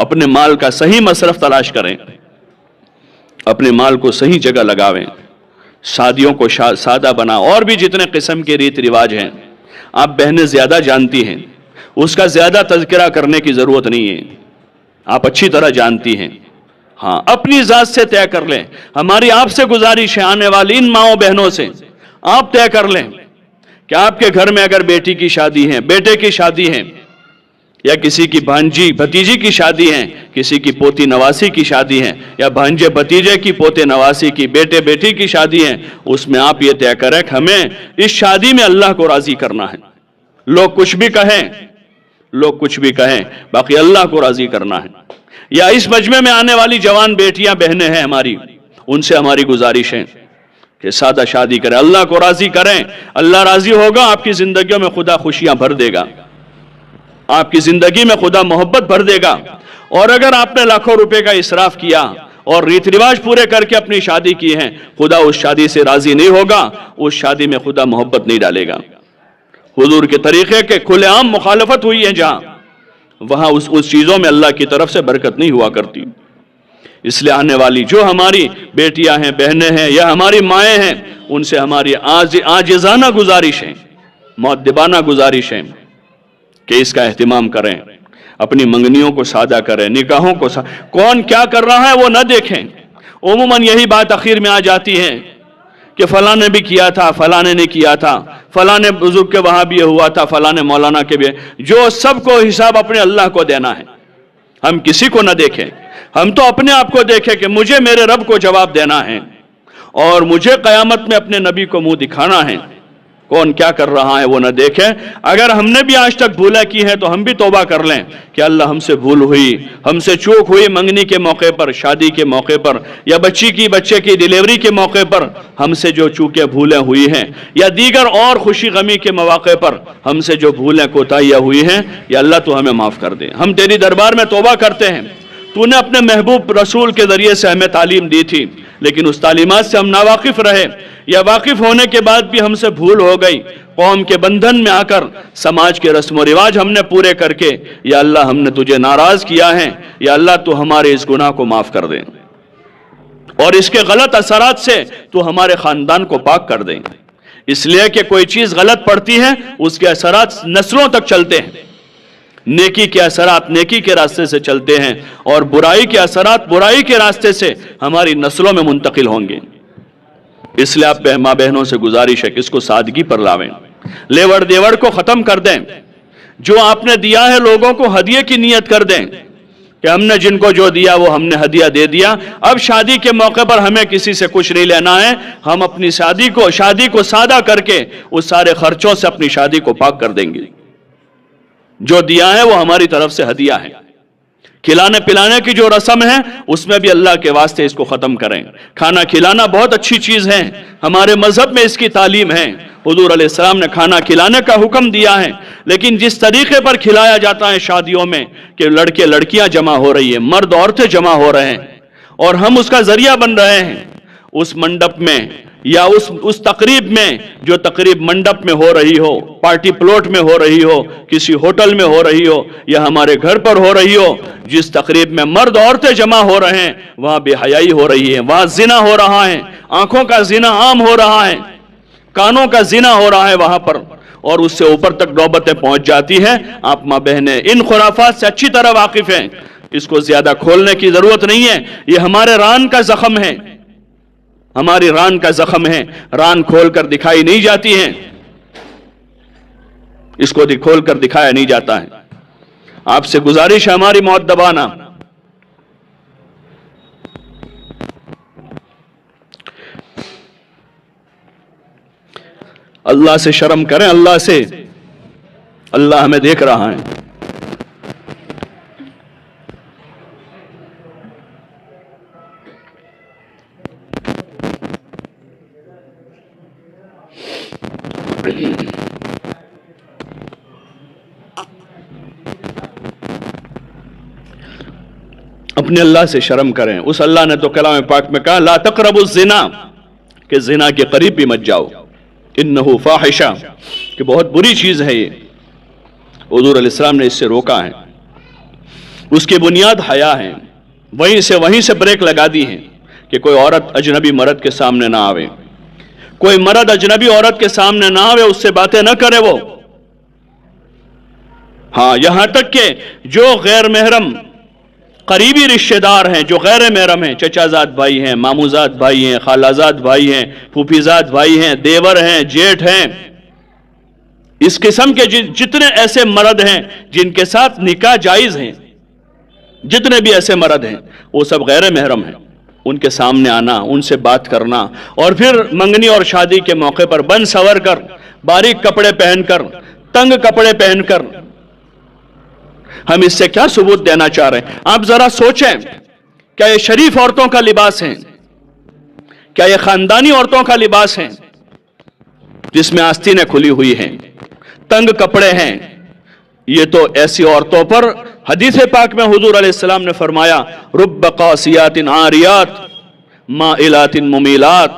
اپنے مال کا صحیح مصرف تلاش کریں، اپنے مال کو صحیح جگہ لگاویں، شادیوں کو سادہ بنا، اور بھی جتنے قسم کے ریت رواج ہیں آپ بہنیں زیادہ جانتی ہیں، اس کا زیادہ تذکرہ کرنے کی ضرورت نہیں ہے، آپ اچھی طرح جانتی ہیں۔ ہاں، اپنی ذات سے طے کر لیں۔ ہماری آپ سے گزارش ہے، آنے والی ان ماؤں بہنوں سے آپ طے کر لیں کہ آپ کے گھر میں اگر بیٹی کی شادی ہے، بیٹے کی شادی ہے، یا کسی کی بھانجی بھتیجی کی شادی ہے، کسی کی پوتی نواسی کی شادی ہے، یا بھانجے بھتیجے کی پوتے نواسی کی، بیٹے بیٹی کی شادی ہے، اس میں آپ یہ طے کریں کہ ہمیں اس شادی میں اللہ کو راضی کرنا ہے۔ لوگ کچھ بھی کہیں، باقی اللہ کو راضی کرنا ہے۔ یا اس مجمع میں آنے والی جوان بیٹیاں بہنیں ہیں ہماری، ان سے ہماری گزارش ہے کہ سادہ شادی کریں، اللہ کو راضی کریں، اللہ راضی ہوگا، آپ کی زندگیوں میں خدا خوشیاں بھر دے گا، آپ کی زندگی میں خدا محبت بھر دے گا۔ اور اگر آپ نے لاکھوں روپے کا اسراف کیا اور ریت رواج پورے کر کے اپنی شادی کی ہے، خدا اس شادی سے راضی نہیں ہوگا، اس شادی میں خدا محبت نہیں ڈالے گا۔ حضور کے طریقے کے کھلے عام مخالفت ہوئی ہے جہاں، وہاں اس چیزوں میں اللہ کی طرف سے برکت نہیں ہوا کرتی۔ اس لیے آنے والی جو ہماری بیٹیاں ہیں، بہنیں ہیں، یا ہماری مائیں ہیں، ان سے ہماری عاجزانہ گزارش ہے، مؤدبانہ گزارش ہے کہ اس کا اہتمام کریں، اپنی منگنیوں کو سادہ کریں، نکاحوں کو کون کیا کر رہا ہے وہ نہ دیکھیں۔ عموماً یہی بات اخیر میں آ جاتی ہے کہ فلاں نے بھی کیا تھا، فلاں نے کیا تھا، فلاں بزرگ کے وہاں بھی ہوا تھا، فلاں مولانا کے بھی، جو سب کو حساب اپنے اللہ کو دینا ہے، ہم کسی کو نہ دیکھیں، ہم تو اپنے آپ کو دیکھیں کہ مجھے میرے رب کو جواب دینا ہے، اور مجھے قیامت میں اپنے نبی کو منہ دکھانا ہے۔ کون کیا کر رہا ہے وہ نہ دیکھیں۔ اگر ہم نے بھی آج تک بھولا کی ہے تو ہم بھی توبہ کر لیں کہ اللہ ہم سے بھول ہوئی، ہم سے چوک ہوئی، منگنی کے موقع پر، شادی کے موقع پر، یا بچے کی ڈیلیوری کے موقع پر ہم سے جو چوکیں بھولیں ہوئی ہیں، یا دیگر اور خوشی غمی کے مواقع پر ہم سے جو بھولیں کوتاہیاں ہوئی ہیں، یا اللہ تو ہمیں معاف کر دے۔ ہم تیری دربار میں توبہ کرتے ہیں، تو نے اپنے محبوب رسول کے ذریعے سے ہمیں تعلیم دی تھی، لیکن اس تعلیمات سے ہم ناواقف رہے، یا واقف ہونے کے بعد بھی ہم سے بھول ہو گئی، قوم کے بندھن میں آ کر سماج کے رسم و رواج ہم نے پورے کر کے یا اللہ ہم نے تجھے ناراض کیا ہے، یا اللہ تو ہمارے اس گناہ کو معاف کر دے، اور اس کے غلط اثرات سے تو ہمارے خاندان کو پاک کر دے۔ اس لیے کہ کوئی چیز غلط پڑتی ہے، اس کے اثرات نسلوں تک چلتے ہیں، نیکی کے اثرات نیکی کے راستے سے چلتے ہیں، اور برائی کے اثرات برائی کے راستے سے ہماری نسلوں میں منتقل ہوں گے۔ اس لیے آپ ماں بہنوں سے گزارش ہے کہ اس کو سادگی پر لاویں، لیوڑ دیوڑ کو ختم کر دیں، جو آپ نے دیا ہے لوگوں کو ہدیے کی نیت کر دیں کہ ہم نے جن کو جو دیا وہ ہم نے ہدیہ دے دیا، اب شادی کے موقع پر ہمیں کسی سے کچھ نہیں لینا ہے، ہم اپنی شادی کو سادہ کر کے اس سارے خرچوں سے اپنی شادی کو پاک کر دیں گے۔ جو دیا ہے وہ ہماری طرف سے ہدیہ ہے۔ کھلانے پلانے کی جو رسم ہے اس میں بھی اللہ کے واسطے اس کو ختم کریں۔ کھانا کھلانا بہت اچھی چیز ہے، ہمارے مذہب میں اس کی تعلیم ہے، حضور علیہ السلام نے کھانا کھلانے کا حکم دیا ہے، لیکن جس طریقے پر کھلایا جاتا ہے شادیوں میں کہ لڑکے لڑکیاں جمع ہو رہی ہیں، مرد عورتیں جمع ہو رہے ہیں، اور ہم اس کا ذریعہ بن رہے ہیں، اس منڈپ میں یا اس تقریب میں، جو تقریب منڈپ میں ہو رہی ہو، پارٹی پلاٹ میں ہو رہی ہو، کسی ہوٹل میں ہو رہی ہو، یا ہمارے گھر پر ہو رہی ہو، جس تقریب میں مرد عورتیں جمع ہو رہے ہیں وہاں بے حیائی ہو رہی ہے، وہاں زنا ہو رہا ہے، آنکھوں کا زنا عام ہو رہا ہے، کانوں کا زنا ہو رہا ہے وہاں پر، اور اس سے اوپر تک نوبتیں پہنچ جاتی ہیں۔ آپ ماں بہنیں ان خرافات سے اچھی طرح واقف ہیں، اس کو زیادہ کھولنے کی ضرورت نہیں ہے، یہ ہمارے ران کا زخم ہے، ہماری ران کا زخم ہے، ران کھول کر دکھائی نہیں جاتی ہے، اس کو کھول کر دکھایا نہیں جاتا ہے۔ آپ سے گزارش ہے ہماری مؤدبانہ، اللہ سے شرم کریں، اللہ ہمیں دیکھ رہا ہے۔ اپنے اللہ سے شرم کریں۔ اس اللہ نے تو کلام پاک میں کہا لا تقربوا الزنا، کہ زنا کے قریب بھی مت جاؤ، انہو فاحشہ، کہ بہت بری چیز ہے یہ، حضور علیہ السلام نے اس سے روکا ہے۔ اس کی بنیاد حیا ہے، وہیں سے بریک لگا دی ہے کہ کوئی عورت اجنبی مرد کے سامنے نہ آوے، کوئی مرد اجنبی عورت کے سامنے نہ آوے، اس سے باتیں نہ کرے وہ. ہاں، یہاں تک کہ جو غیر محرم قریبی رشتہ دار ہیں، جو غیر محرم ہیں، چچا زاد بھائی ہیں، مامو زاد بھائی ہیں، خالہ زاد بھائی ہیں، پھوپھی زاد بھائی ہیں، دیور ہیں، جیٹھ ہیں، اس قسم کے جتنے ایسے مرد ہیں جن کے ساتھ نکاح جائز ہیں، جتنے بھی ایسے مرد ہیں وہ سب غیر محرم ہیں. ان کے سامنے آنا، ان سے بات کرنا، اور پھر منگنی اور شادی کے موقع پر بن سور کر، باریک کپڑے پہن کر، تنگ کپڑے پہن کر، ہم اس سے کیا ثبوت دینا چاہ رہے ہیں؟ آپ ذرا سوچیں، کیا یہ شریف عورتوں کا لباس ہے؟ کیا یہ خاندانی عورتوں کا لباس ہے جس میں آستینیں کھلی ہوئی ہیں، تنگ کپڑے ہیں؟ یہ تو ایسی عورتوں پر حدیث پاک میں حضور علیہ السلام نے فرمایا رب قاسیات عاریات مائلات ممیلات،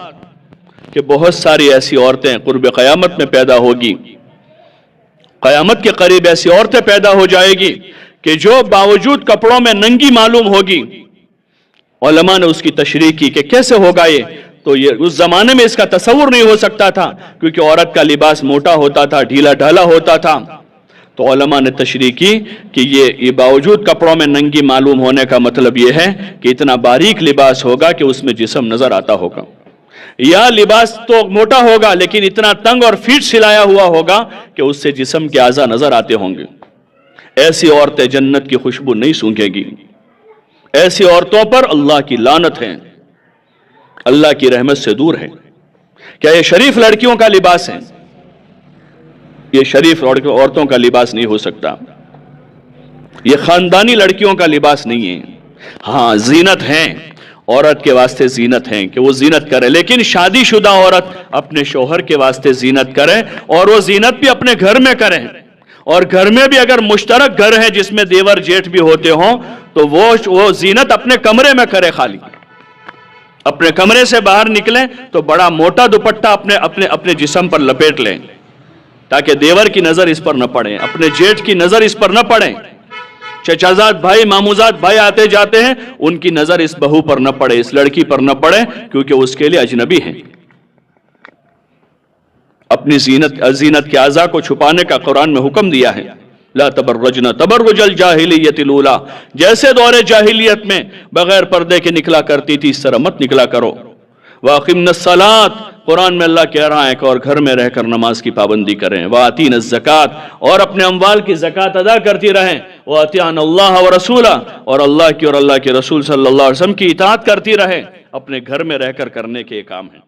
کہ بہت ساری ایسی عورتیں قرب قیامت میں پیدا ہوگی، قیامت کے قریب ایسی عورتیں پیدا ہو جائے گی کہ جو باوجود کپڑوں میں ننگی معلوم ہوگی. علماء نے اس کی تشریح کی کہ کیسے ہوگا یہ؟ تو یہ اس زمانے میں اس کا تصور نہیں ہو سکتا تھا، کیونکہ عورت کا لباس موٹا ہوتا تھا، ڈھیلا ڈھالا ہوتا تھا. تو علماء نے تشریح کی کہ یہ باوجود کپڑوں میں ننگی معلوم ہونے کا مطلب یہ ہے کہ اتنا باریک لباس ہوگا کہ اس میں جسم نظر آتا ہوگا، یا لباس تو موٹا ہوگا لیکن اتنا تنگ اور فیٹ سلایا ہوا ہوگا کہ اس سے جسم کے اعضاء نظر آتے ہوں گے. ایسی عورتیں جنت کی خوشبو نہیں سونگھے گی. ایسی عورتوں پر اللہ کی لعنت ہے، اللہ کی رحمت سے دور ہے. کیا یہ شریف لڑکیوں کا لباس ہے؟ یہ شریف عورتوں کا لباس نہیں ہو سکتا، یہ خاندانی لڑکیوں کا لباس نہیں ہے. ہاں، زینت ہیں، عورت کے واسطے زینت ہیں کہ وہ زینت کرے، لیکن شادی شدہ عورت اپنے شوہر کے واسطے زینت کرے، اور وہ زینت بھی اپنے گھر میں کرے. اور گھر میں بھی اگر مشترک گھر ہے جس میں دیور جیٹھ بھی ہوتے ہوں تو وہ زینت اپنے کمرے میں کرے. خالی اپنے کمرے سے باہر نکلیں تو بڑا موٹا دوپٹہ اپنے جسم پر لپیٹ لیں تاکہ دیور کی نظر اس پر نہ پڑے، اپنے جیٹھ کی نظر اس پر نہ پڑے. چچازاد بھائی، ماموزاد بھائی آتے جاتے ہیں، ان کی نظر اس بہو پر نہ پڑے، اس لڑکی پر نہ پڑے، کیونکہ اس کے لیے اجنبی ہیں. اپنی زینت کے اعضاء کو چھپانے کا قرآن میں حکم دیا ہے. لا تبرجن تبرج الجاہلیت الاولی، جیسے دور جاہلیت میں بغیر پردے کے نکلا کرتی تھی اس طرح مت نکلا کرو. واقمنا الصلاۃ، قرآن میں اللہ کہہ رہا ہے کہ اور گھر میں رہ کر نماز کی پابندی کریں. وآتینا الزکات، اور اپنے اموال کی زکات ادا کرتی رہیں. وآطیعنا اللہ ورسولہ، اور اللہ کی اور اللہ کے رسول صلی اللہ علیہ وسلم کی اطاعت کرتی رہیں. اپنے گھر میں رہ کر کرنے کے یہ کام ہیں.